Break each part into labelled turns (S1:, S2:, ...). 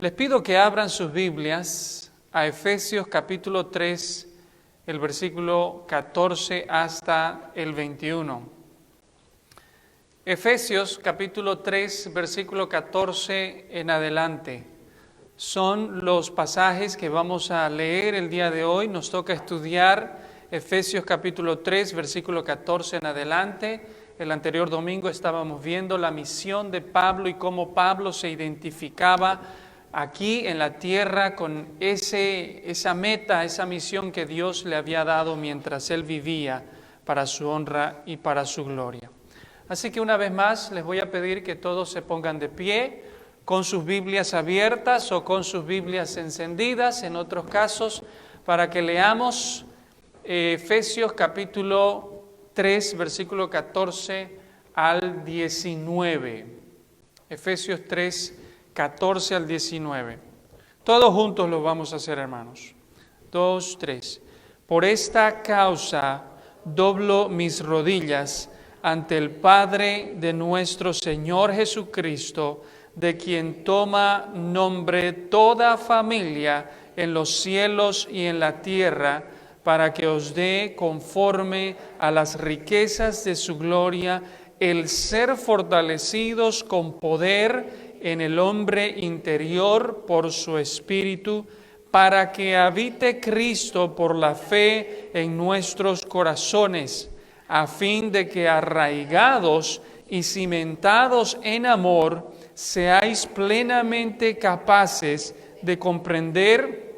S1: Les pido que abran sus Biblias a Efesios capítulo 3, el versículo 14 hasta el 21. Efesios capítulo 3, versículo 14 en adelante. Son los pasajes que vamos a leer el día de hoy. Nos toca estudiar Efesios capítulo 3, versículo 14 en adelante. El anterior domingo estábamos viendo la misión de Pablo y cómo Pablo se identificaba aquí en la tierra con esa meta, esa misión que Dios le había dado mientras él vivía para su honra y para su gloria. Así que una vez más les voy a pedir que todos se pongan de pie con sus Biblias abiertas o con sus Biblias encendidas, en otros casos, para que leamos Efesios capítulo 3, versículo 14 al 19. Efesios 3, 14 al 19. Todos juntos lo vamos a hacer, hermanos. 2, 3. Por esta causa doblo mis rodillas ante el Padre de nuestro Señor Jesucristo, de quien toma nombre toda familia en los cielos y en la tierra, para que os dé conforme a las riquezas de su gloria el ser fortalecidos con poder en el hombre interior por su Espíritu, para que habite Cristo por la fe en nuestros corazones, a fin de que arraigados y cimentados en amor, seáis plenamente capaces de comprender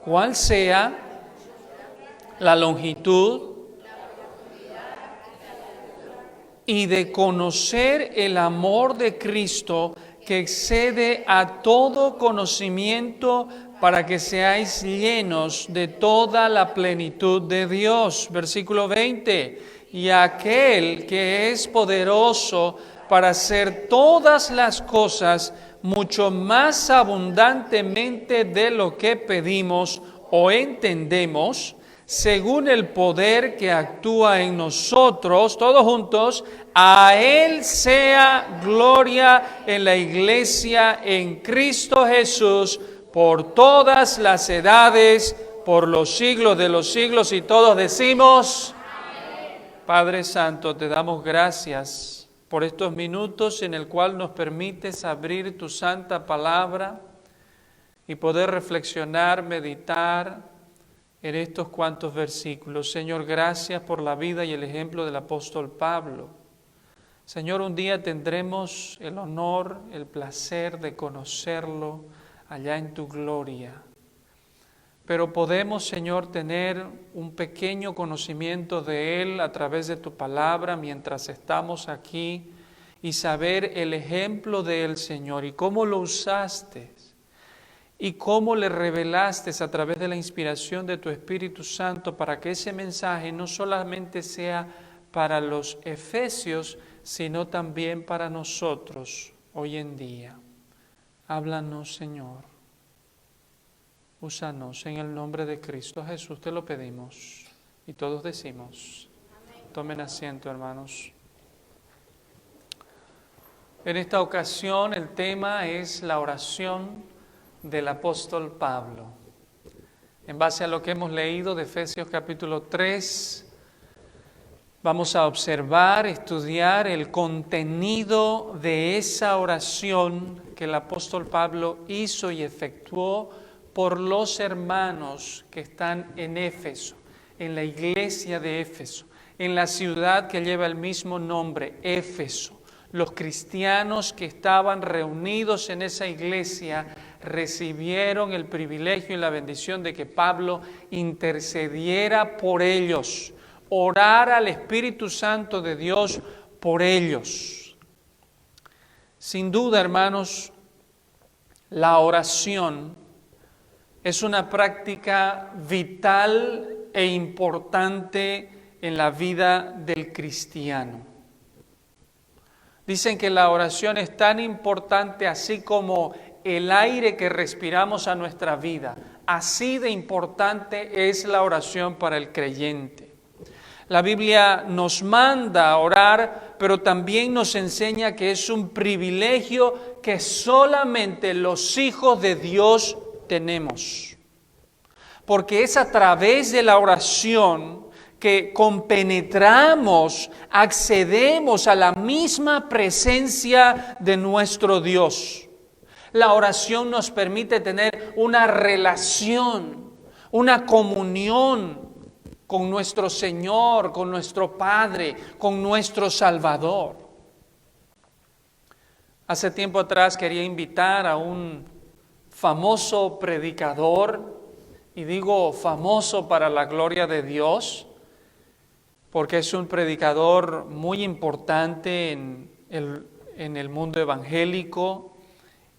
S1: cuál sea la longitud y de conocer el amor de Cristo que excede a todo conocimiento, para que seáis llenos de toda la plenitud de Dios. Versículo 20. Y aquel que es poderoso para hacer todas las cosas mucho más abundantemente de lo que pedimos o entendemos, según el poder que actúa en nosotros, todos juntos, a Él sea gloria en la iglesia en Cristo Jesús, por todas las edades, por los siglos de los siglos, y todos decimos, amén. Padre Santo, te damos gracias por estos minutos en el cual nos permites abrir tu santa palabra y poder reflexionar, meditar en estos cuantos versículos. Señor, gracias por la vida y el ejemplo del apóstol Pablo. Señor, un día tendremos el honor, el placer de conocerlo allá en tu gloria. Pero podemos, Señor, tener un pequeño conocimiento de Él a través de tu palabra mientras estamos aquí y saber el ejemplo de Él, Señor, y cómo lo usaste y cómo le revelaste a través de la inspiración de tu Espíritu Santo para que ese mensaje no solamente sea para los efesios, sino también para nosotros hoy en día. Háblanos, Señor. Úsanos en el nombre de Cristo Jesús, te lo pedimos. Y todos decimos, amén. Tomen asiento, hermanos. En esta ocasión el tema es la oración del apóstol Pablo. En base a lo que hemos leído de Efesios capítulo 3, vamos a observar, estudiar el contenido de esa oración que el apóstol Pablo hizo y efectuó por los hermanos que están en Éfeso, en la iglesia de Éfeso, en la ciudad que lleva el mismo nombre, Éfeso. Los cristianos que estaban reunidos en esa iglesia recibieron el privilegio y la bendición de que Pablo intercediera por ellos, orara al Espíritu Santo de Dios por ellos. Sin duda, hermanos, la oración es una práctica vital e importante en la vida del cristiano. Dicen que la oración es tan importante así como el aire que respiramos a nuestra vida. Así de importante es la oración para el creyente. La Biblia nos manda a orar pero también nos enseña que es un privilegio que solamente los hijos de Dios tenemos. Porque es a través de la oración que compenetramos, accedemos a la misma presencia de nuestro Dios. La oración nos permite tener una relación, una comunión con nuestro Señor, con nuestro Padre, con nuestro Salvador. Hace tiempo atrás quería invitar a un famoso predicador, y digo famoso para la gloria de Dios, porque es un predicador muy importante en el mundo evangélico,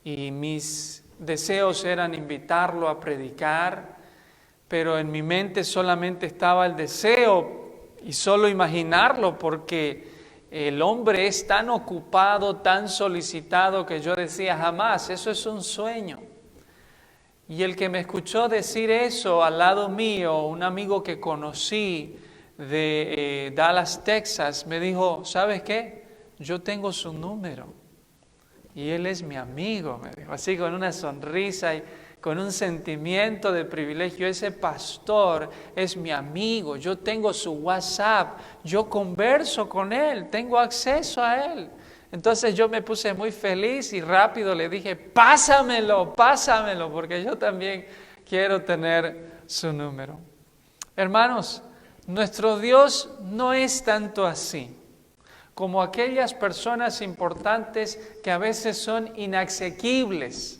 S1: y mis deseos eran invitarlo a predicar, pero en mi mente solamente estaba el deseo y solo imaginarlo, porque el hombre es tan ocupado, tan solicitado, que yo decía jamás, eso es un sueño. Y el que me escuchó decir eso al lado mío, un amigo que conocí de Dallas, Texas, me dijo, ¿sabes qué? Yo tengo su número y él es mi amigo, me dijo, así con una sonrisa y con un sentimiento de privilegio. Ese pastor es mi amigo, yo tengo su WhatsApp, yo converso con él, tengo acceso a él. Entonces yo me puse muy feliz y rápido le dije, pásamelo, porque yo también quiero tener su número. Hermanos, nuestro Dios no es tanto así como aquellas personas importantes que a veces son inasequibles.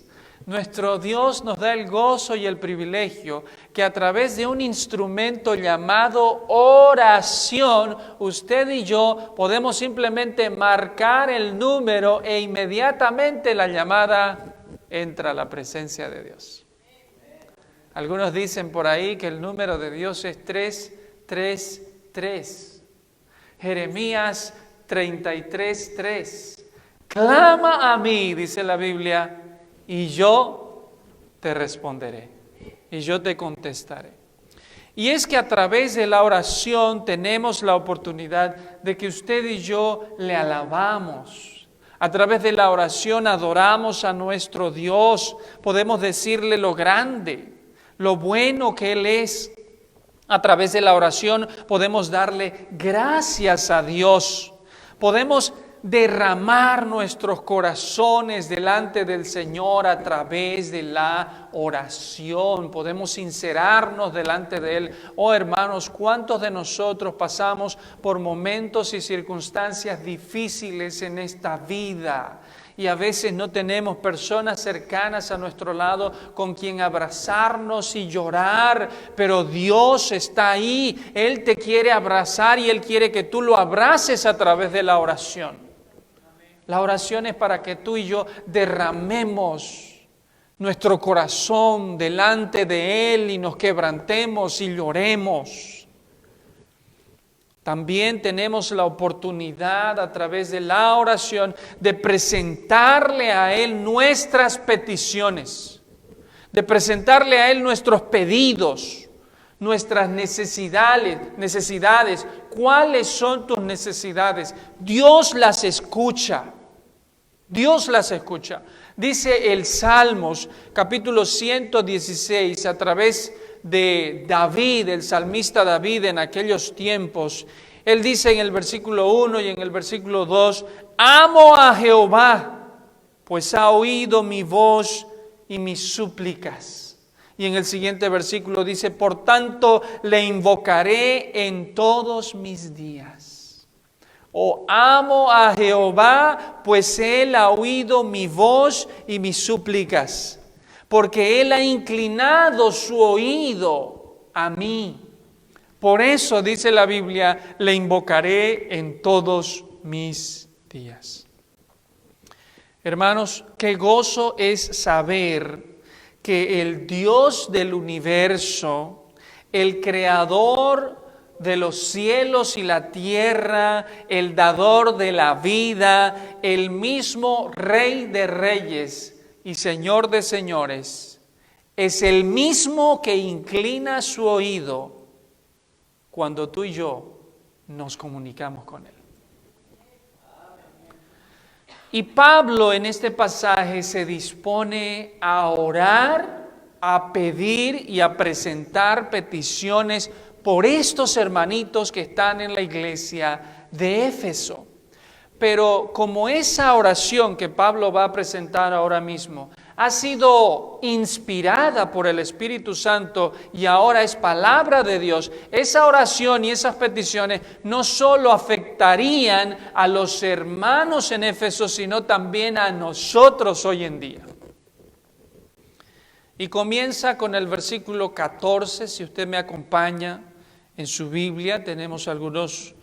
S1: Nuestro Dios nos da el gozo y el privilegio que a través de un instrumento llamado oración, usted y yo podemos simplemente marcar el número e inmediatamente la llamada entra a la presencia de Dios. Algunos dicen por ahí que el número de Dios es 333. Jeremías 33:3. Clama a mí, dice la Biblia, y yo te responderé, y yo te contestaré. Y es que a través de la oración tenemos la oportunidad de que usted y yo le alabamos. A través de la oración adoramos a nuestro Dios, podemos decirle lo grande, lo bueno que Él es. A través de la oración podemos darle gracias a Dios, podemos derramar nuestros corazones delante del Señor a través de la oración. Podemos sincerarnos delante de Él. Oh hermanos, ¿cuántos de nosotros pasamos por momentos y circunstancias difíciles en esta vida? Y a veces no tenemos personas cercanas a nuestro lado con quien abrazarnos y llorar, pero Dios está ahí. Él te quiere abrazar y Él quiere que tú lo abraces a través de la oración. La oración es para que tú y yo derramemos nuestro corazón delante de Él y nos quebrantemos y lloremos. También tenemos la oportunidad a través de la oración de presentarle a Él nuestras peticiones, de presentarle a Él nuestros pedidos, nuestras necesidades. ¿Cuáles son tus necesidades? Dios las escucha. Dios las escucha. Dice el Salmos, capítulo 116, a través de David, el salmista David en aquellos tiempos. Él dice en el versículo 1 y en el versículo 2, amo a Jehová, pues ha oído mi voz y mis súplicas. Y en el siguiente versículo dice, por tanto le invocaré en todos mis días. Oh, amo a Jehová, pues Él ha oído mi voz y mis súplicas, porque Él ha inclinado su oído a mí. Por eso, dice la Biblia, le invocaré en todos mis días. Hermanos, qué gozo es saber que el Dios del universo, el creador de los cielos y la tierra, el dador de la vida, el mismo Rey de reyes y Señor de señores, es el mismo que inclina su oído cuando tú y yo nos comunicamos con Él. Y Pablo en este pasaje se dispone a orar, a pedir y a presentar peticiones por estos hermanitos que están en la iglesia de Éfeso. Pero como esa oración que Pablo va a presentar ahora mismo ha sido inspirada por el Espíritu Santo y ahora es palabra de Dios, esa oración y esas peticiones no solo afectarían a los hermanos en Éfeso, sino también a nosotros hoy en día. Y comienza con el versículo 14, si usted me acompaña en su Biblia. Tenemos algunos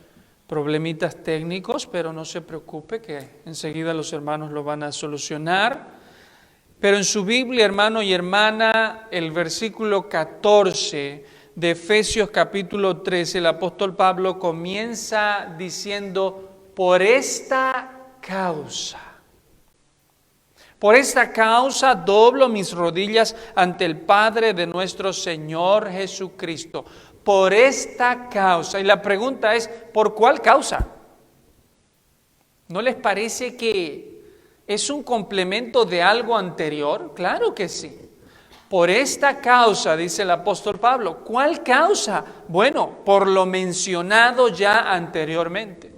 S1: problemitas técnicos, pero no se preocupe que enseguida los hermanos lo van a solucionar. Pero en su Biblia, hermano y hermana, el versículo 14 de Efesios capítulo 13, el apóstol Pablo comienza diciendo, por esta causa doblo mis rodillas ante el Padre de nuestro Señor Jesucristo. Por esta causa. Y la pregunta es, ¿por cuál causa? ¿No les parece que es un complemento de algo anterior? Claro que sí. Por esta causa, dice el apóstol Pablo. ¿Cuál causa? Bueno, por lo mencionado ya anteriormente.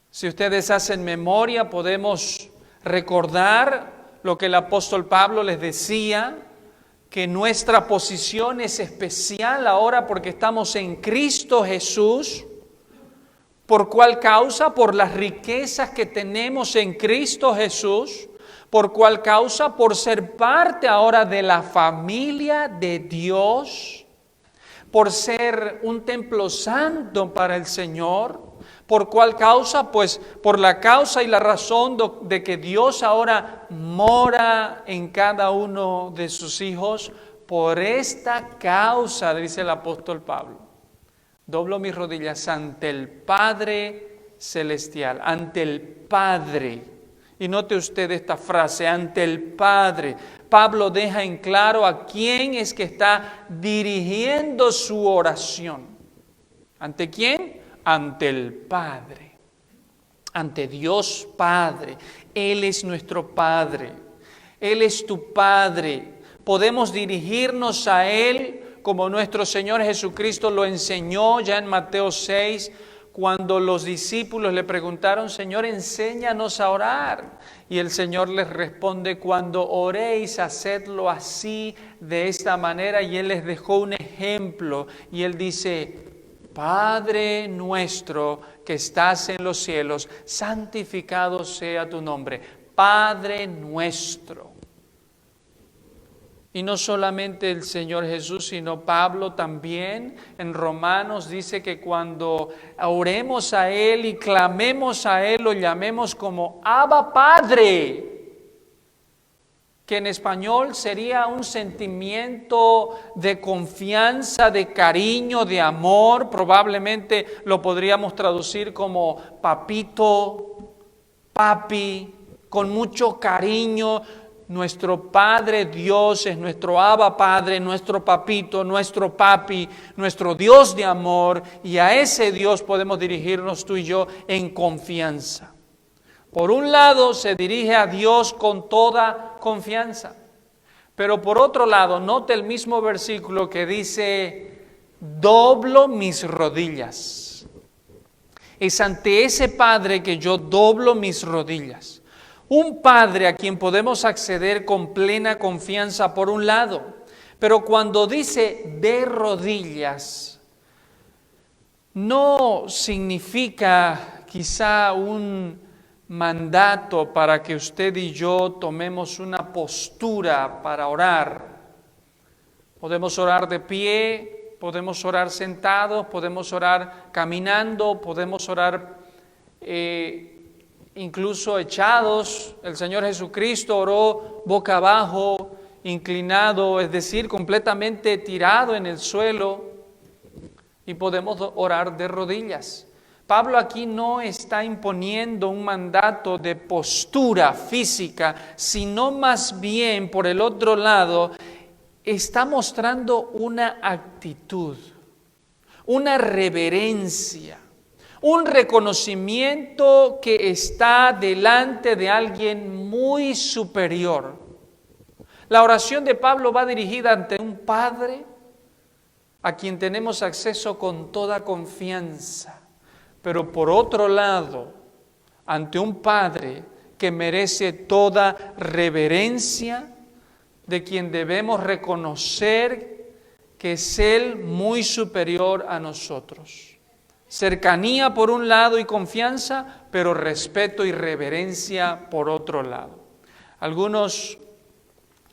S1: Si ustedes hacen memoria, podemos recordar lo que el apóstol Pablo les decía, que nuestra posición es especial ahora porque estamos en Cristo Jesús. ¿Por cuál causa? Por las riquezas que tenemos en Cristo Jesús. ¿Por cuál causa? Por ser parte ahora de la familia de Dios. Por ser un templo santo para el Señor. ¿Por cuál causa? Pues por la causa y la razón de que Dios ahora mora en cada uno de sus hijos. Por esta causa, dice el apóstol Pablo, doblo mis rodillas ante el Padre Celestial, ante el Padre. Y note usted esta frase, ante el Padre. Pablo deja en claro a quién es que está dirigiendo su oración. ¿Ante quién? Ante el Padre, ante Dios Padre. Él es nuestro Padre, Él es tu Padre. Podemos dirigirnos a Él como nuestro Señor Jesucristo lo enseñó ya en Mateo 6, cuando los discípulos le preguntaron, Señor, enséñanos a orar. Y el Señor les responde, cuando oréis, hacedlo así, de esta manera. Y Él les dejó un ejemplo y Él dice, Padre nuestro que estás en los cielos, santificado sea tu nombre. Padre nuestro. Y no solamente el Señor Jesús, sino Pablo también en Romanos dice que cuando oremos a Él y clamemos a Él, lo llamemos como Abba Padre, que en español sería un sentimiento de confianza, de cariño, de amor. Probablemente lo podríamos traducir como papito, papi, con mucho cariño. Nuestro Padre Dios es nuestro Abba Padre, nuestro papito, nuestro papi, nuestro Dios de amor. Y a ese Dios podemos dirigirnos tú y yo en confianza. Por un lado se dirige a Dios con toda confianza, pero por otro lado, note el mismo versículo que dice, doblo mis rodillas. Es ante ese Padre que yo doblo mis rodillas. Un Padre a quien podemos acceder con plena confianza por un lado, pero cuando dice de rodillas, no significa quizá un mandato para que usted y yo tomemos una postura para orar. Podemos orar de pie, podemos orar sentados, podemos orar caminando, podemos orar incluso echados. El Señor Jesucristo oró boca abajo, inclinado, es decir, completamente tirado en el suelo, y podemos orar de rodillas. Pablo aquí no está imponiendo un mandato de postura física, sino más bien, por el otro lado, está mostrando una actitud, una reverencia, un reconocimiento que está delante de alguien muy superior. La oración de Pablo va dirigida ante un Padre a quien tenemos acceso con toda confianza, pero por otro lado, ante un Padre que merece toda reverencia, de quien debemos reconocer que es Él muy superior a nosotros. Cercanía por un lado y confianza, pero respeto y reverencia por otro lado. Algunos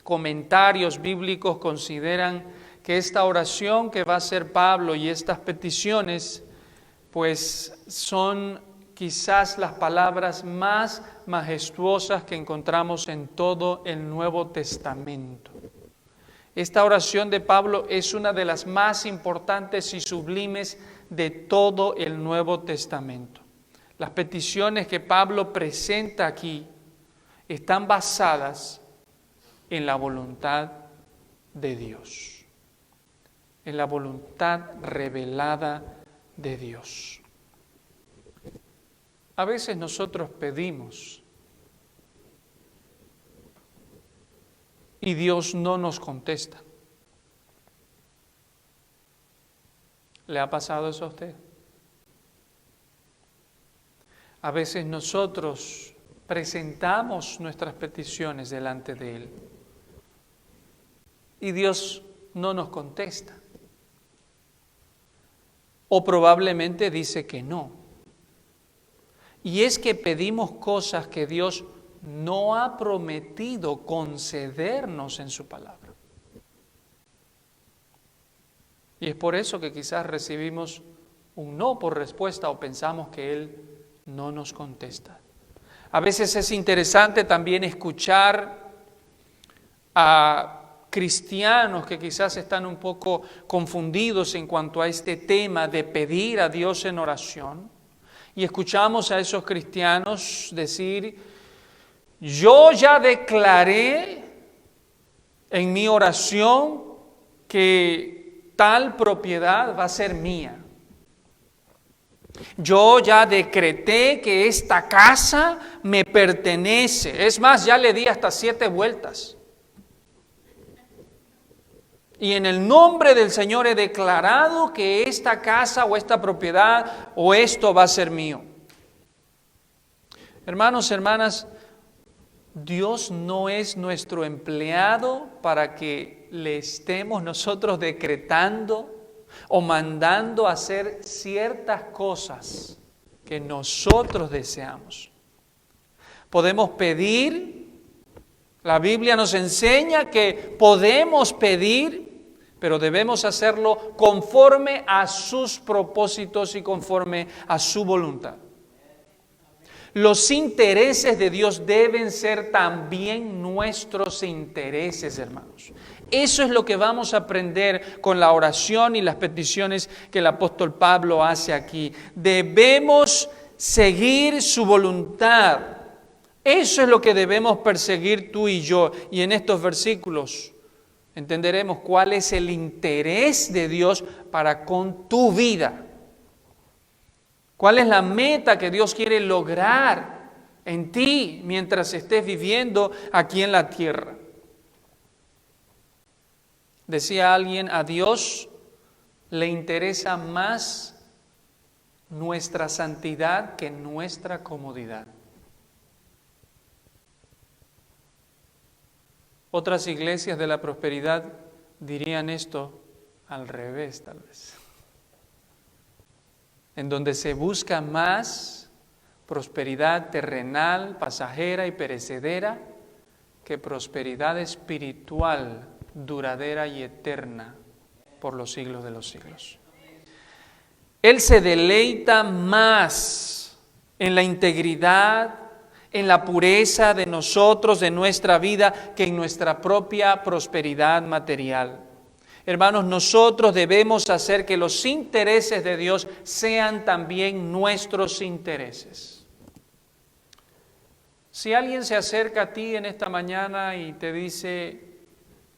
S1: comentarios bíblicos consideran que esta oración que va a hacer Pablo y estas peticiones, pues son quizás las palabras más majestuosas que encontramos en todo el Nuevo Testamento. Esta oración de Pablo es una de las más importantes y sublimes de todo el Nuevo Testamento. Las peticiones que Pablo presenta aquí están basadas en la voluntad de Dios, en la voluntad revelada de Dios. A veces nosotros pedimos y Dios no nos contesta. ¿Le ha pasado eso a usted? A veces nosotros presentamos nuestras peticiones delante de Él y Dios no nos contesta. O probablemente dice que no. Y es que pedimos cosas que Dios no ha prometido concedernos en su palabra. Y es por eso que quizás recibimos un no por respuesta o pensamos que Él no nos contesta. A veces es interesante también escuchar a cristianos que quizás están un poco confundidos en cuanto a este tema de pedir a Dios en oración. Y escuchamos a esos cristianos decir: yo ya declaré en mi oración que tal propiedad va a ser mía. Yo ya decreté que esta casa me pertenece. Es más, ya le di hasta 7 vueltas. Y en el nombre del Señor he declarado que esta casa o esta propiedad o esto va a ser mío. Hermanos, hermanas, Dios no es nuestro empleado para que le estemos nosotros decretando o mandando hacer ciertas cosas que nosotros deseamos. Podemos pedir, la Biblia nos enseña que podemos pedir, pero debemos hacerlo conforme a sus propósitos y conforme a su voluntad. Los intereses de Dios deben ser también nuestros intereses, hermanos. Eso es lo que vamos a aprender con la oración y las peticiones que el apóstol Pablo hace aquí. Debemos seguir su voluntad. Eso es lo que debemos perseguir tú y yo. Y en estos versículos entenderemos cuál es el interés de Dios para con tu vida. ¿Cuál es la meta que Dios quiere lograr en ti mientras estés viviendo aquí en la tierra? Decía alguien, a Dios le interesa más nuestra santidad que nuestra comodidad. Otras iglesias de la prosperidad dirían esto al revés, tal vez. En donde se busca más prosperidad terrenal, pasajera y perecedera, que prosperidad espiritual, duradera y eterna por los siglos de los siglos. Él se deleita más en la integridad, en la pureza de nosotros, de nuestra vida, que en nuestra propia prosperidad material. Hermanos, nosotros debemos hacer que los intereses de Dios sean también nuestros intereses. Si alguien se acerca a ti en esta mañana y te dice,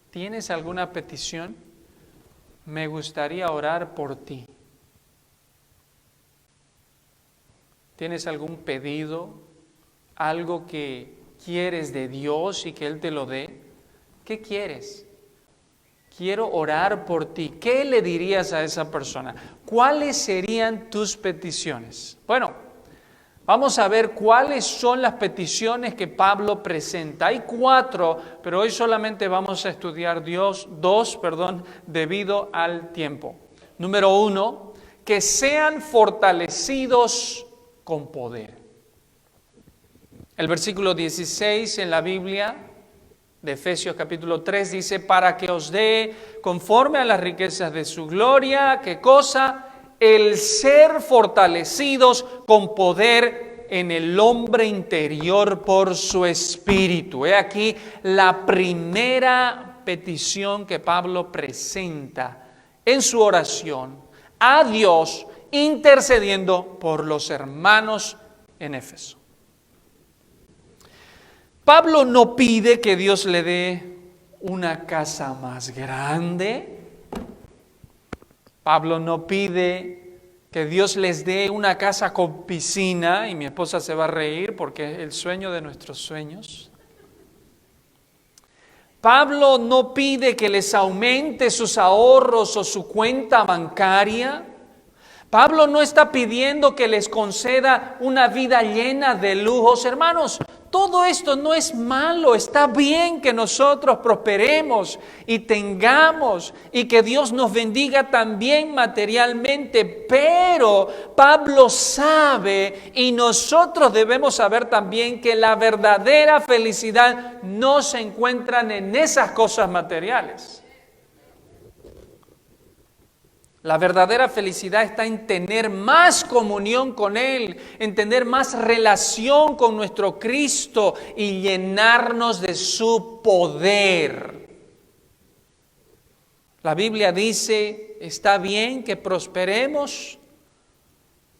S1: ¿tienes alguna petición? Me gustaría orar por ti. ¿Tienes algún pedido? ¿Algo que quieres de Dios y que Él te lo dé? ¿Qué quieres? Quiero orar por ti. ¿Qué le dirías a esa persona? ¿Cuáles serían tus peticiones? Bueno, vamos a ver cuáles son las peticiones que Pablo presenta. Hay 4, pero hoy solamente vamos a estudiar dos, debido al tiempo. Número 1, que sean fortalecidos con poder. El versículo 16 en la Biblia de Efesios capítulo 3 dice, para que os dé conforme a las riquezas de su gloria, ¿qué cosa? El ser fortalecidos con poder en el hombre interior por su espíritu. He aquí la primera petición que Pablo presenta en su oración a Dios, intercediendo por los hermanos en Éfeso. Pablo no pide que Dios le dé una casa más grande. Pablo no pide que Dios les dé una casa con piscina, y mi esposa se va a reír porque es el sueño de nuestros sueños. Pablo no pide que les aumente sus ahorros o su cuenta bancaria. Pablo no está pidiendo que les conceda una vida llena de lujos. Hermanos, todo esto no es malo. Está bien que nosotros prosperemos y tengamos y que Dios nos bendiga también materialmente. Pero Pablo sabe, y nosotros debemos saber también, que la verdadera felicidad no se encuentra en esas cosas materiales. La verdadera felicidad está en tener más comunión con Él, en tener más relación con nuestro Cristo y llenarnos de su poder. La Biblia dice, está bien que prosperemos,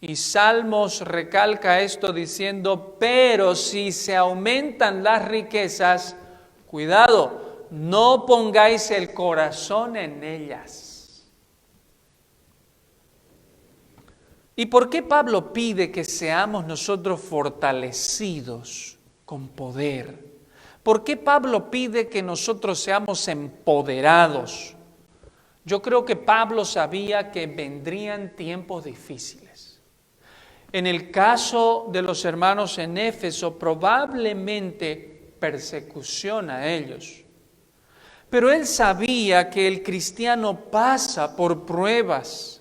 S1: y Salmos recalca esto diciendo, pero si se aumentan las riquezas, cuidado, no pongáis el corazón en ellas. ¿Y por qué Pablo pide que seamos nosotros fortalecidos con poder? ¿Por qué Pablo pide que nosotros seamos empoderados? Yo creo que Pablo sabía que vendrían tiempos difíciles. En el caso de los hermanos en Éfeso, probablemente persecución a ellos. Pero él sabía que el cristiano pasa por pruebas.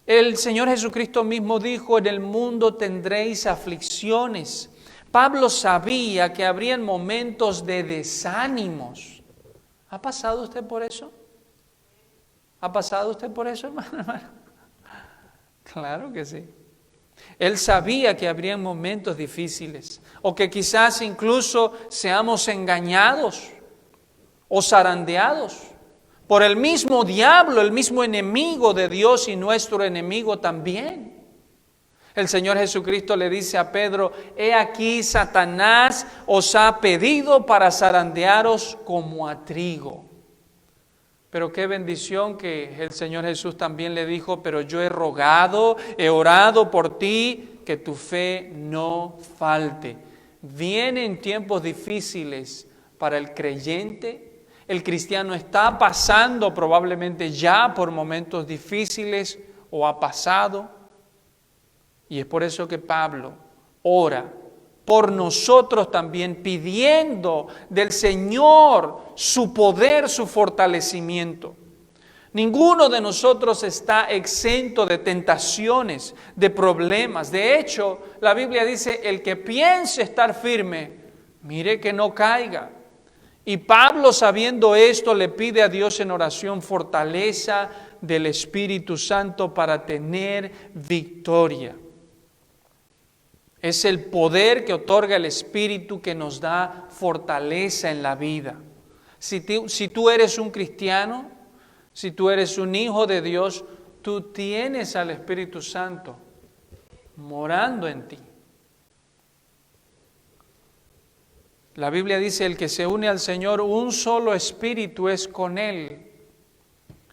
S1: El Señor Jesucristo mismo dijo, en el mundo tendréis aflicciones. Pablo sabía que habrían momentos de desánimos. ¿Ha pasado usted por eso? ¿Ha pasado usted por eso, hermano? Claro que sí. Él sabía que habrían momentos difíciles, o que quizás incluso seamos engañados o zarandeados por el mismo diablo, el mismo enemigo de Dios y nuestro enemigo también. El Señor Jesucristo le dice a Pedro, he aquí Satanás os ha pedido para zarandearos como a trigo. Pero qué bendición que el Señor Jesús también le dijo, pero yo he rogado, he orado por ti, que tu fe no falte. Vienen tiempos difíciles para el creyente. El cristiano está pasando probablemente ya por momentos difíciles o ha pasado. Y es por eso que Pablo ora por nosotros también, pidiendo del Señor su poder, su fortalecimiento. Ninguno de nosotros está exento de tentaciones, de problemas. De hecho, la Biblia dice, el que piense estar firme, mire que no caiga. Y Pablo, sabiendo esto, le pide a Dios en oración fortaleza del Espíritu Santo para tener victoria. Es el poder que otorga el Espíritu que nos da fortaleza en la vida. Si tú eres un cristiano, si tú eres un hijo de Dios, tú tienes al Espíritu Santo morando en ti. La Biblia dice, el que se une al Señor, un solo espíritu es con Él.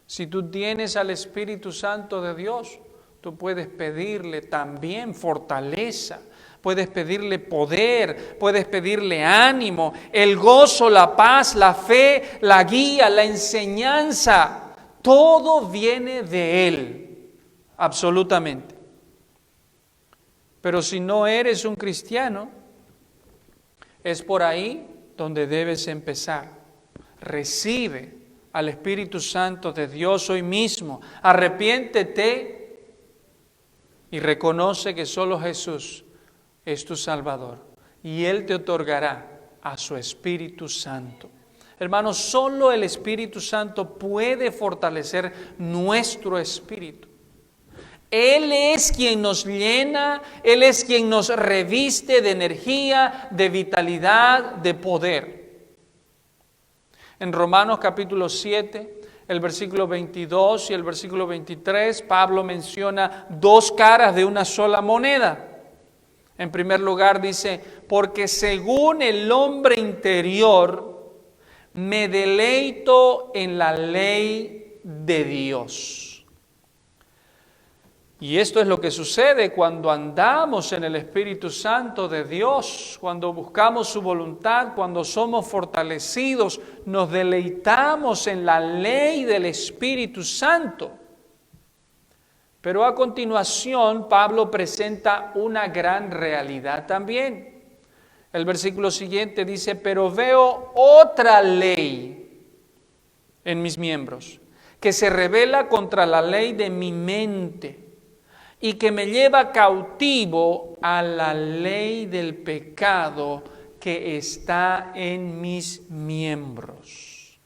S1: Si tú tienes al Espíritu Santo de Dios, Tú puedes pedirle también fortaleza, puedes pedirle poder, puedes pedirle ánimo, el gozo, la paz, la fe, la guía, la enseñanza. Todo viene de Él, absolutamente. Pero si no eres un cristiano, es por ahí donde debes empezar. Recibe al Espíritu Santo de Dios hoy mismo. Arrepiéntete y reconoce que solo Jesús es tu Salvador. Y Él te otorgará a su Espíritu Santo. Hermanos, solo el Espíritu Santo puede fortalecer nuestro espíritu. Él es quien nos llena, Él es quien nos reviste de energía, de vitalidad, de poder. En Romanos capítulo 7, el versículo 22 y el versículo 23, Pablo menciona dos caras de una sola moneda. En primer lugar dice, porque según el hombre interior, me deleito en la ley de Dios. Y esto es lo que sucede cuando andamos en el Espíritu Santo de Dios, cuando buscamos su voluntad, cuando somos fortalecidos, nos deleitamos en la ley del Espíritu Santo. Pero a continuación, Pablo presenta una gran realidad también. El versículo siguiente dice, pero veo otra ley en mis miembros, que se rebela contra la ley de mi mente y que me lleva cautivo a la ley del pecado que está en mis miembros.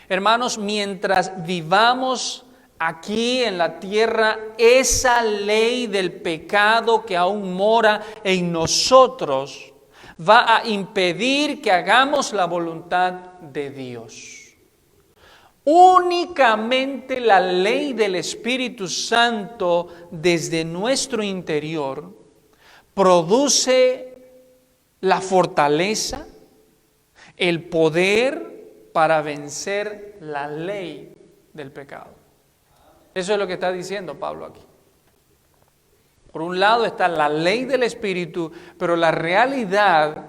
S1: Hermanos, mientras vivamos aquí en la tierra, esa ley del pecado que aún mora en nosotros va a impedir que hagamos la voluntad de Dios. Únicamente la ley del Espíritu Santo desde nuestro interior produce la fortaleza, el poder para vencer la ley del pecado. Eso es lo que está diciendo Pablo aquí. Por un lado está la ley del Espíritu, pero la realidad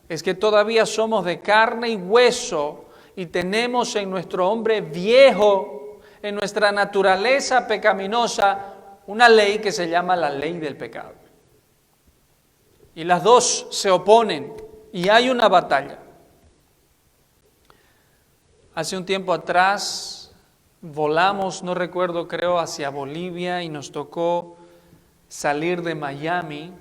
S1: es que todavía somos de carne y hueso y tenemos en nuestro hombre viejo, en nuestra naturaleza pecaminosa, una ley que se llama la ley del pecado. Y las dos se oponen y hay una batalla. Hace un tiempo atrás volamos, no recuerdo, creo, hacia Bolivia y nos tocó salir de Miami.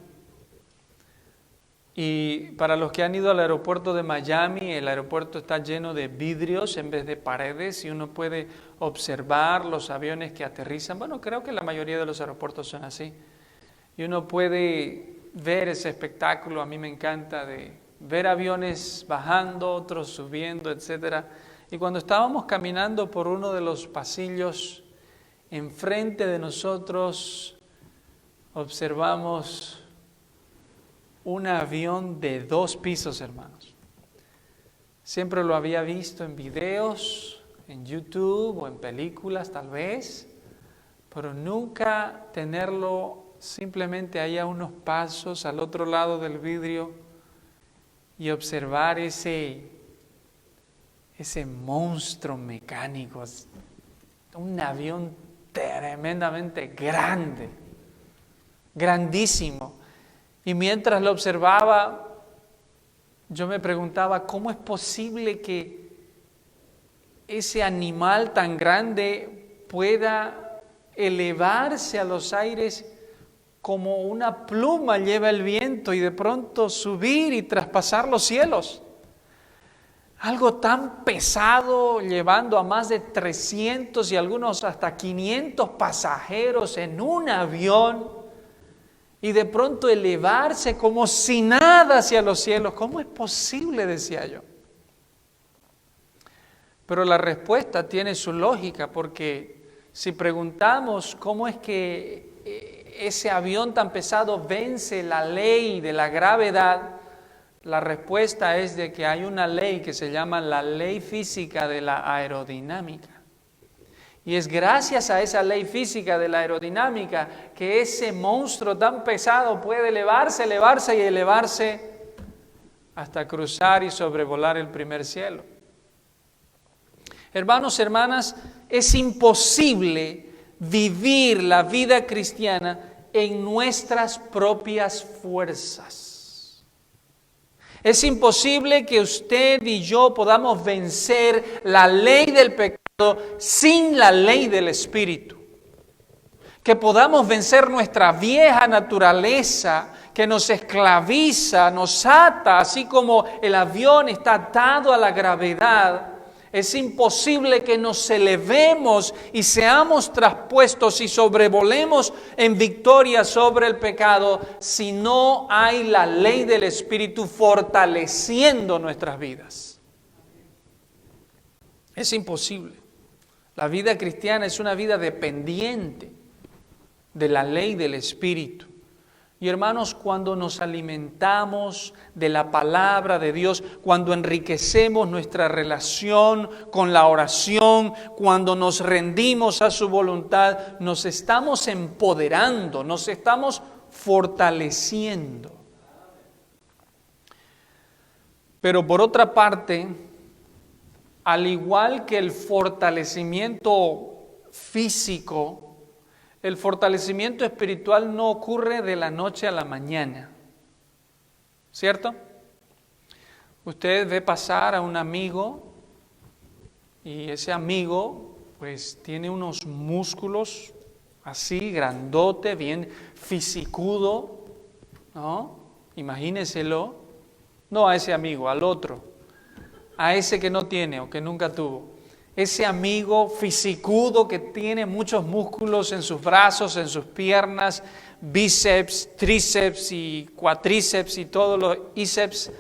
S1: Y para los que han ido al aeropuerto de Miami, el aeropuerto está lleno de vidrios en vez de paredes y uno puede observar los aviones que aterrizan. Bueno, creo que la mayoría de los aeropuertos son así. Y uno puede ver ese espectáculo, a mí me encanta, de ver aviones bajando, otros subiendo, etc. Y cuando estábamos caminando por uno de los pasillos, enfrente de nosotros observamos un avión de 2 pisos, hermanos. Siempre lo había visto en videos, en YouTube o en películas tal vez, pero nunca tenerlo simplemente ahí a unos pasos al otro lado del vidrio y observar ese monstruo mecánico, un avión tremendamente grande, grandísimo. Y mientras lo observaba, yo me preguntaba, ¿cómo es posible que ese animal tan grande pueda elevarse a los aires como una pluma lleva el viento y de pronto subir y traspasar los cielos? Algo tan pesado, llevando a más de 300 y algunos hasta 500 pasajeros en un avión, y de pronto elevarse como si nada hacia los cielos. ¿Cómo es posible?, decía yo. Pero la respuesta tiene su lógica, porque si preguntamos cómo es que ese avión tan pesado vence la ley de la gravedad, la respuesta es de que hay una ley que se llama la ley física de la aerodinámica. Y es gracias a esa ley física de la aerodinámica que ese monstruo tan pesado puede elevarse y elevarse hasta cruzar y sobrevolar el primer cielo. Hermanos, hermanas, es imposible vivir la vida cristiana en nuestras propias fuerzas. Es imposible que usted y yo podamos vencer la ley del pecado sin la ley del Espíritu. Que podamos vencer nuestra vieja naturaleza que nos esclaviza, nos ata, así como el avión está atado a la gravedad. Es imposible que nos elevemos y seamos traspuestos y sobrevolemos en victoria sobre el pecado si no hay la ley del Espíritu fortaleciendo nuestras vidas. Es imposible. La vida cristiana es una vida dependiente de la ley del Espíritu. Y hermanos, cuando nos alimentamos de la palabra de Dios, cuando enriquecemos nuestra relación con la oración, cuando nos rendimos a su voluntad, nos estamos empoderando, nos estamos fortaleciendo. Pero por otra parte, al igual que el fortalecimiento físico, el fortalecimiento espiritual no ocurre de la noche a la mañana, ¿cierto? Usted ve pasar a un amigo y ese amigo pues tiene unos músculos así, grandote, bien fisicudo, ¿no? Imagíneselo, no a ese amigo, al otro, a ese que no tiene o que nunca tuvo. Ese amigo fisicudo que tiene muchos músculos en sus brazos, en sus piernas, bíceps, tríceps y cuatríceps y todos los íceps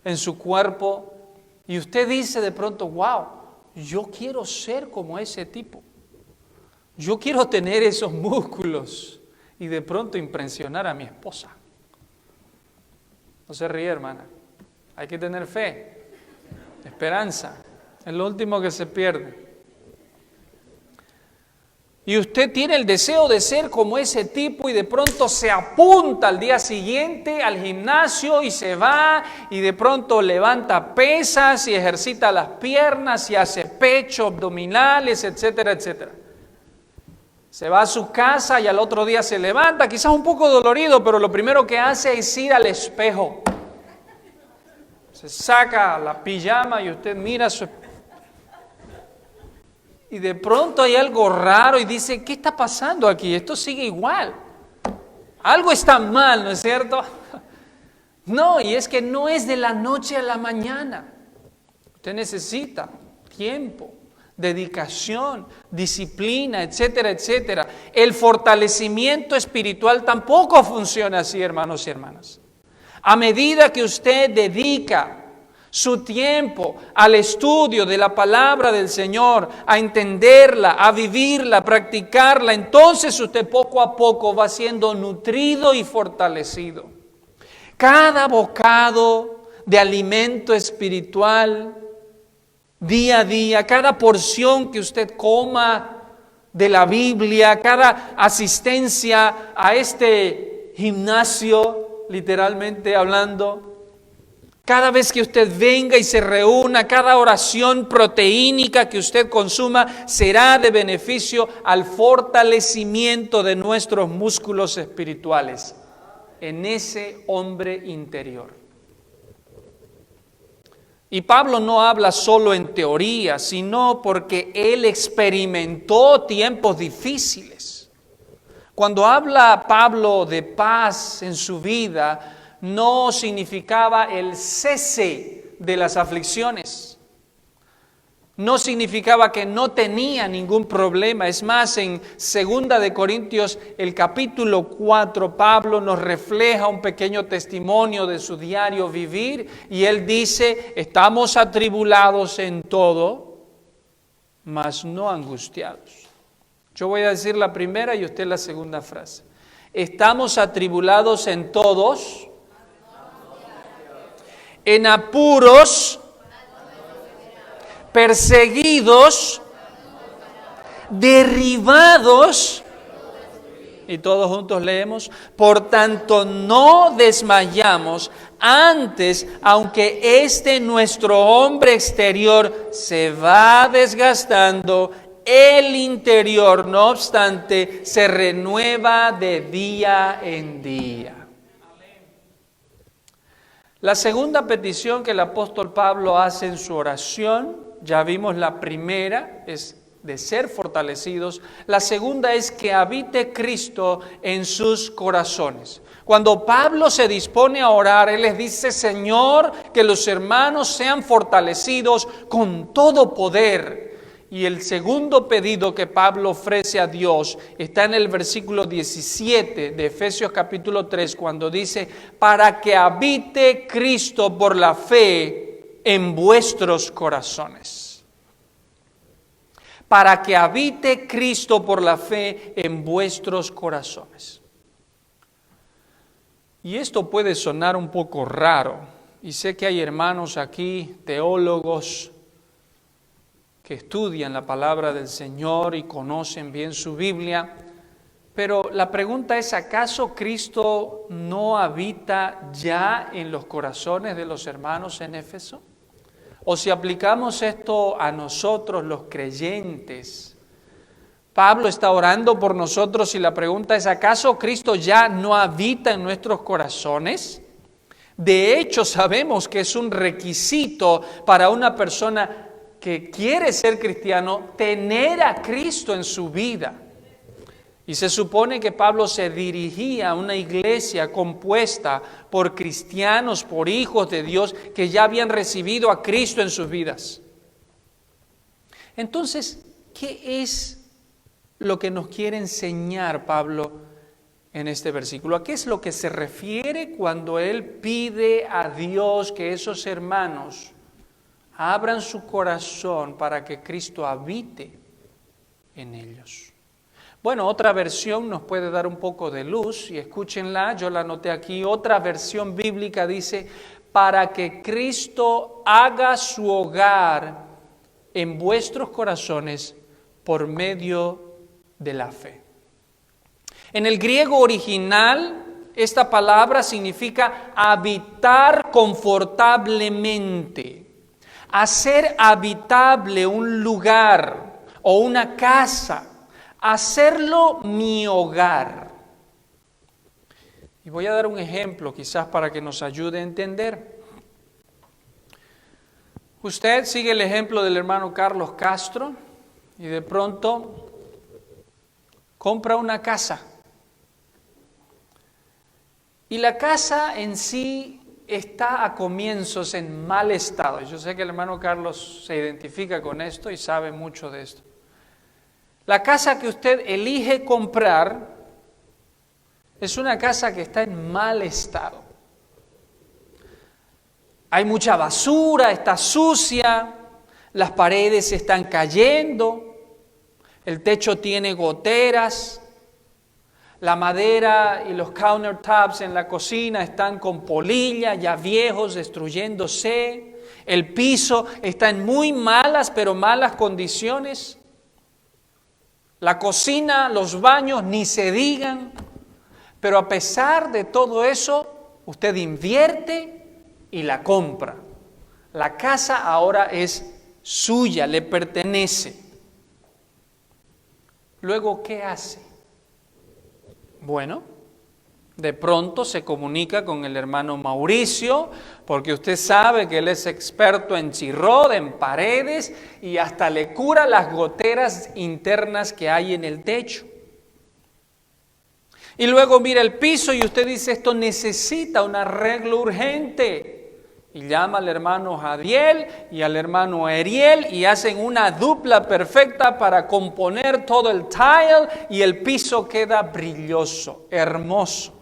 S1: en su cuerpo. Y usted dice de pronto, wow, yo quiero ser como ese tipo. Yo quiero tener esos músculos y de pronto impresionar a mi esposa. No se ríe, hermana. Hay que tener fe, esperanza. Es lo último que se pierde. Y usted tiene el deseo de ser como ese tipo y de pronto se apunta al día siguiente al gimnasio y se va y de pronto levanta pesas y ejercita las piernas y hace pecho, abdominales, etcétera, etcétera. Se va a su casa y al otro día se levanta, quizás un poco dolorido, pero lo primero que hace es ir al espejo. Se saca la pijama y usted mira su espejo. Y de pronto hay algo raro y dice, ¿qué está pasando aquí? Esto sigue igual. Algo está mal, ¿no es cierto? No, y es que no es de la noche a la mañana. Usted necesita tiempo, dedicación, disciplina, etcétera, etcétera. El fortalecimiento espiritual tampoco funciona así, hermanos y hermanas. A medida que usted dedica su tiempo al estudio de la palabra del Señor, a entenderla, a vivirla, a practicarla, entonces usted poco a poco va siendo nutrido y fortalecido. Cada bocado de alimento espiritual, día a día, cada porción que usted coma de la Biblia, cada asistencia a este gimnasio, literalmente hablando, cada vez que usted venga y se reúna, cada oración proteínica que usted consuma será de beneficio al fortalecimiento de nuestros músculos espirituales en ese hombre interior. Y Pablo no habla solo en teoría, sino porque él experimentó tiempos difíciles. Cuando habla Pablo de paz en su vida, no significaba el cese de las aflicciones. No significaba que no tenía ningún problema. Es más, en 2 de Corintios, el capítulo 4, Pablo nos refleja un pequeño testimonio de su diario vivir. Y él dice, estamos atribulados en todo, mas no angustiados. Yo voy a decir la primera y usted la segunda frase. Estamos atribulados en todos, en apuros, perseguidos, derribados. Y todos juntos leemos, por tanto no desmayamos, antes, aunque nuestro hombre exterior se va desgastando, el interior, no obstante, se renueva de día en día. La segunda petición que el apóstol Pablo hace en su oración, ya vimos la primera, es de ser fortalecidos. La segunda es que habite Cristo en sus corazones. Cuando Pablo se dispone a orar, él les dice, Señor, que los hermanos sean fortalecidos con todo poder. Y el segundo pedido que Pablo ofrece a Dios está en el versículo 17 de Efesios capítulo 3, cuando dice, para que habite Cristo por la fe en vuestros corazones. Para que habite Cristo por la fe en vuestros corazones. Y esto puede sonar un poco raro, y sé que hay hermanos aquí, teólogos, que estudian la palabra del Señor y conocen bien su Biblia, pero la pregunta es, ¿acaso Cristo no habita ya en los corazones de los hermanos en Éfeso? O si aplicamos esto a nosotros los creyentes, Pablo está orando por nosotros y la pregunta es, ¿acaso Cristo ya no habita en nuestros corazones? De hecho, sabemos que es un requisito para una persona que quiere ser cristiano tener a Cristo en su vida. Y se supone que Pablo se dirigía a una iglesia compuesta por cristianos, por hijos de Dios que ya habían recibido a Cristo en sus vidas. Entonces, ¿qué es lo que nos quiere enseñar Pablo en este versículo? ¿A qué es lo que se refiere cuando él pide a Dios que esos hermanos abran su corazón para que Cristo habite en ellos? Bueno, otra versión nos puede dar un poco de luz, y escúchenla, yo la anoté aquí. Otra versión bíblica dice, para que Cristo haga su hogar en vuestros corazones por medio de la fe. En el griego original, esta palabra significa habitar confortablemente, hacer habitable un lugar o una casa, hacerlo mi hogar. Y voy a dar un ejemplo quizás para que nos ayude a entender. Usted sigue el ejemplo del hermano Carlos Castro y de pronto compra una casa. Y la casa en sí está a comienzos en mal estado. Yo sé que el hermano Carlos se identifica con esto y sabe mucho de esto. La casa que usted elige comprar es una casa que está en mal estado. Hay mucha basura, está sucia, las paredes se están cayendo, el techo tiene goteras, la madera y los countertops en la cocina están con polilla, ya viejos, destruyéndose. El piso está en muy malas, pero malas condiciones. La cocina, los baños, ni se digan. Pero a pesar de todo eso, usted invierte y la compra. La casa ahora es suya, le pertenece. Luego, ¿qué hace? Bueno, de pronto se comunica con el hermano Mauricio, porque usted sabe que él es experto en chirrod, en paredes, y hasta le cura las goteras internas que hay en el techo. Y luego mira el piso y usted dice, esto necesita un arreglo urgente. Y llama al hermano Jadiel y al hermano Ariel y hacen una dupla perfecta para componer todo el tile y el piso queda brilloso, hermoso.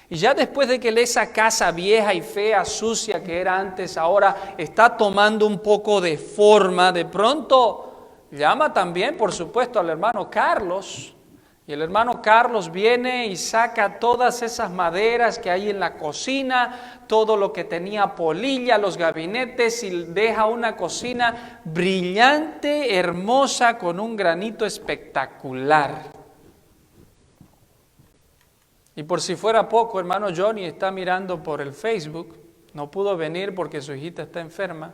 S1: Y ya después de que esa casa vieja y fea, sucia que era antes, ahora está tomando un poco de forma, de pronto llama también, por supuesto, al hermano Carlos Y el hermano Carlos viene y saca todas esas maderas que hay en la cocina, todo lo que tenía polilla, los gabinetes, y deja una cocina brillante, hermosa, con un granito espectacular. Y por si fuera poco, hermano Johnny está mirando por el Facebook, no pudo venir porque su hijita está enferma.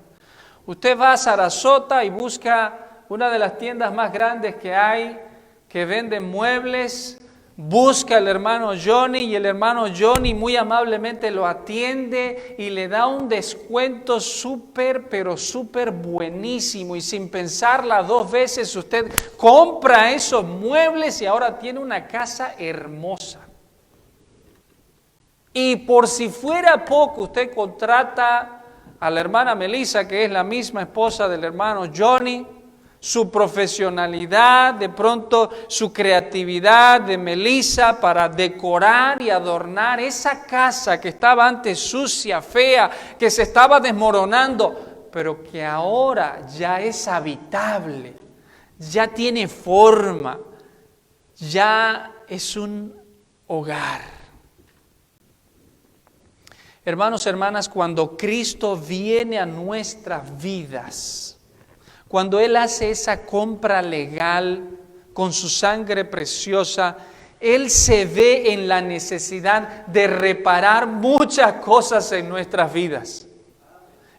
S1: Usted va a Sarasota y busca una de las tiendas más grandes que hay, que vende muebles, busca al hermano Johnny y el hermano Johnny muy amablemente lo atiende y le da un descuento pero súper buenísimo, y sin pensarla dos veces usted compra esos muebles y ahora tiene una casa hermosa. Y por si fuera poco, usted contrata a la hermana Melissa, que es la misma esposa del hermano Johnny, su profesionalidad, de pronto su creatividad de Melissa para decorar y adornar esa casa que estaba antes sucia, fea, que se estaba desmoronando, pero que ahora ya es habitable, ya tiene forma, ya es un hogar. Hermanos, hermanas, cuando Cristo viene a nuestras vidas, cuando Él hace esa compra legal con su sangre preciosa, Él se ve en la necesidad de reparar muchas cosas en nuestras vidas.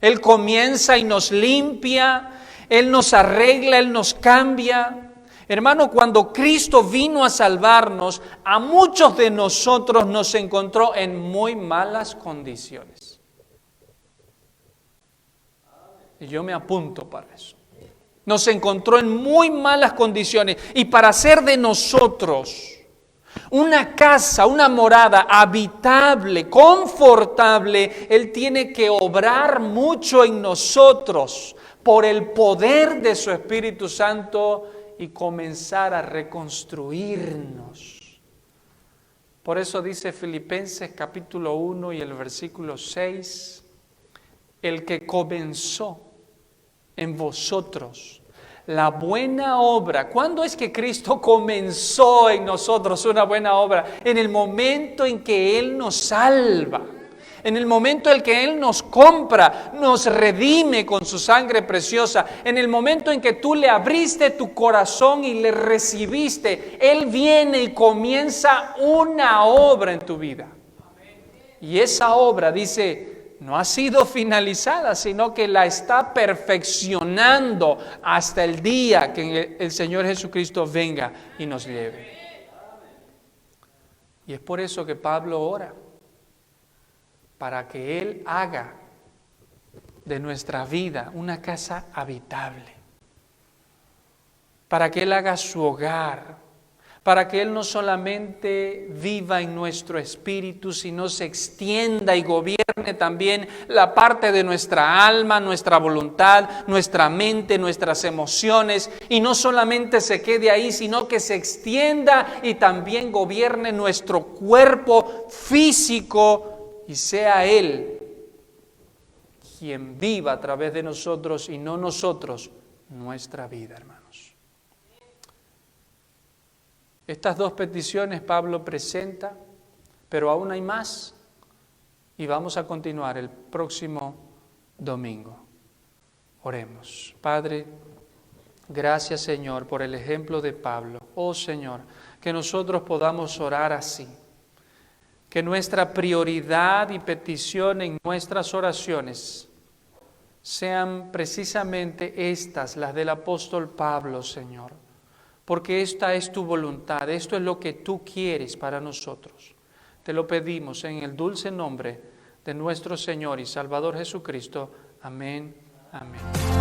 S1: Él comienza y nos limpia, Él nos arregla, Él nos cambia. Hermano, cuando Cristo vino a salvarnos, a muchos de nosotros nos encontró en muy malas condiciones. Y yo me apunto para eso. Nos encontró en muy malas condiciones, y para hacer de nosotros una casa, una morada habitable, confortable, Él tiene que obrar mucho en nosotros por el poder de su Espíritu Santo y comenzar a reconstruirnos. Por eso dice Filipenses capítulo 1 y el versículo 6, el que comenzó en vosotros la buena obra. ¿Cuándo es que Cristo comenzó en nosotros una buena obra? En el momento en que Él nos salva, en el momento en que Él nos compra, nos redime con su sangre preciosa, en el momento en que tú le abriste tu corazón y le recibiste, Él viene y comienza una obra en tu vida. Y esa obra, dice, no ha sido finalizada, sino que la está perfeccionando hasta el día que el Señor Jesucristo venga y nos lleve. Y es por eso que Pablo ora, para que Él haga de nuestra vida una casa habitable, para que Él haga su hogar, para que Él no solamente viva en nuestro espíritu, sino se extienda y gobierne también la parte de nuestra alma, nuestra voluntad, nuestra mente, nuestras emociones, y no solamente se quede ahí, sino que se extienda y también gobierne nuestro cuerpo físico, y sea Él quien viva a través de nosotros y no nosotros nuestra vida, hermanos. Estas dos peticiones Pablo presenta, pero aún hay más, y vamos a continuar el próximo domingo. Oremos. Padre, gracias, Señor, por el ejemplo de Pablo. Oh Señor, que nosotros podamos orar así, que nuestra prioridad y petición en nuestras oraciones sean precisamente estas, las del apóstol Pablo, Señor. Porque esta es tu voluntad, esto es lo que tú quieres para nosotros. Te lo pedimos en el dulce nombre de nuestro Señor y Salvador Jesucristo. Amén. Amén.